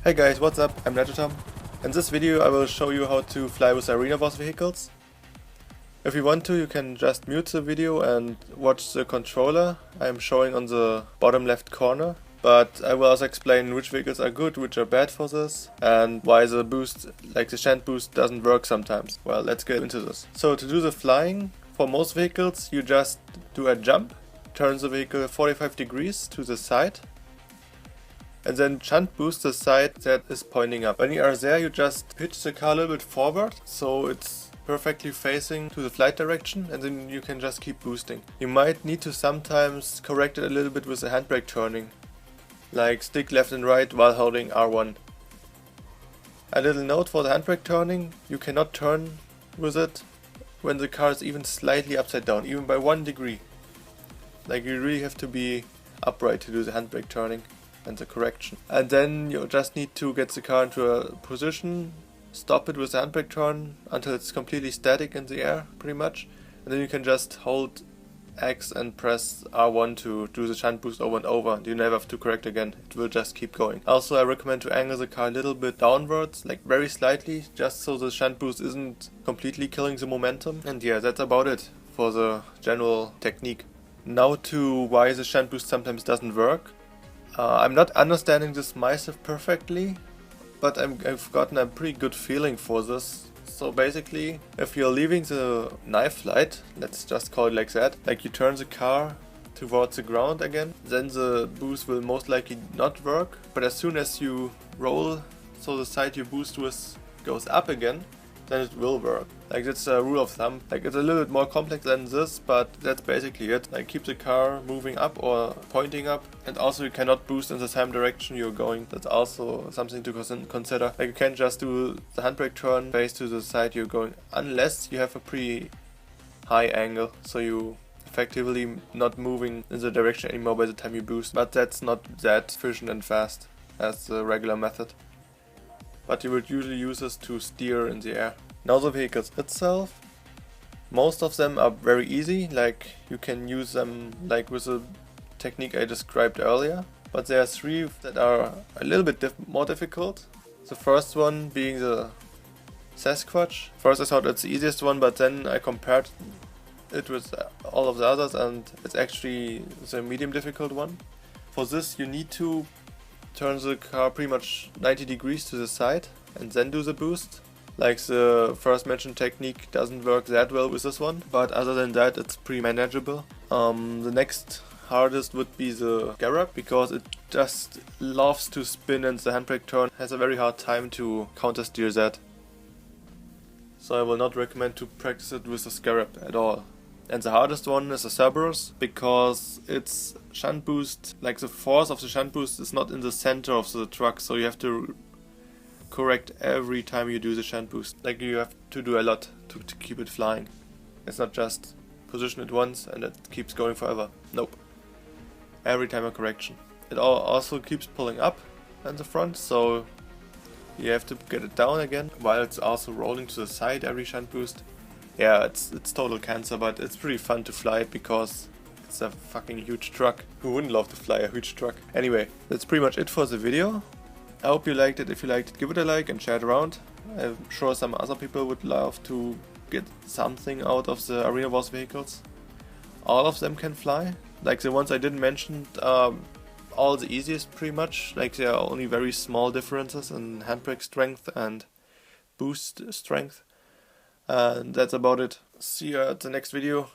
Hey guys, what's up? I'm Tom. In this video I will show you how to fly with arena boss vehicles. If you want to, you can just mute the video and watch the controller I'm showing on the bottom left corner. But I will also explain which vehicles are good, which are bad for this, and why the boost, like the shan't boost, doesn't work sometimes. Well, let's get into this. So to do the flying, for most vehicles you just do a jump, turn the vehicle 45 degrees to the side, and then shunt boost the side that is pointing up. When you are there, you just pitch the car a little bit forward so it's perfectly facing to the flight direction, and then you can just keep boosting. You might need to sometimes correct it a little bit with the handbrake turning, like stick left and right while holding R1. A little note for the handbrake turning: you cannot turn with it when the car is even slightly upside down, even by 1 degree. Like, you really have to be upright to do the handbrake turning and the correction. And then you just need to get the car into a position, stop it with the handbrake turn until it's completely static in the air, pretty much. And then you can just hold X and press R1 to do the shunt boost over and over. You never have to correct again, it will just keep going. Also, I recommend to angle the car a little bit downwards, like very slightly, just so the shunt boost isn't completely killing the momentum. And yeah, that's about it for the general technique. Now to why the shunt boost sometimes doesn't work. I'm not understanding this myself perfectly, but I've gotten a pretty good feeling for this. So basically, if you're leaving the knife flight, let's just call it like that, like you turn the car towards the ground again, then the boost will most likely not work. But as soon as you roll, so the side you boost with goes up again, then it will work. Like, that's a rule of thumb. Like, it's a little bit more complex than this, but that's basically it. Like, keep the car moving up or pointing up, and also you cannot boost in the same direction you're going. That's also something to consider. Like, you can't just do the handbrake turn face to the side you're going, unless you have a pretty high angle, so you effectively not moving in the direction anymore by the time you boost. But that's not that efficient and fast as the regular method. But you would usually use this to steer in the air. Now the vehicles itself, most of them are very easy, like you can use them like with the technique I described earlier. But there are 3 that are a little bit more difficult. The first one being the Sasquatch. First I thought it's the easiest one, but then I compared it with all of the others and it's actually the medium difficult one. For this you need to turn the car pretty much 90 degrees to the side and then do the boost. Like, the first mentioned technique doesn't work that well with this one, but other than that it's pretty manageable. The next hardest would be the Garab, because it just loves to spin and the handbrake turn has a very hard time to counter steer that. So I will not recommend to practice it with the Scarab at all. And the hardest one is the Cerberus, because its shunt boost, like the force of the shunt boost is not in the center of the truck, so you have to correct every time you do the shunt boost. Like, you have to do a lot to keep it flying. It's not just position it once and it keeps going forever. Nope. Every time a correction. It also keeps pulling up in the front, so you have to get it down again, while it's also rolling to the side every shunt boost. Yeah, it's total cancer, but it's pretty fun to fly it because it's a fucking huge truck. Who wouldn't love to fly a huge truck? Anyway, that's pretty much it for the video. I hope you liked it. If you liked it, give it a like and share it around. I'm sure some other people would love to get something out of the arena boss vehicles. All of them can fly. Like, the ones I didn't mention are all the easiest pretty much. Like, there are only very small differences in handbrake strength and boost strength. And that's about it. See you at the next video.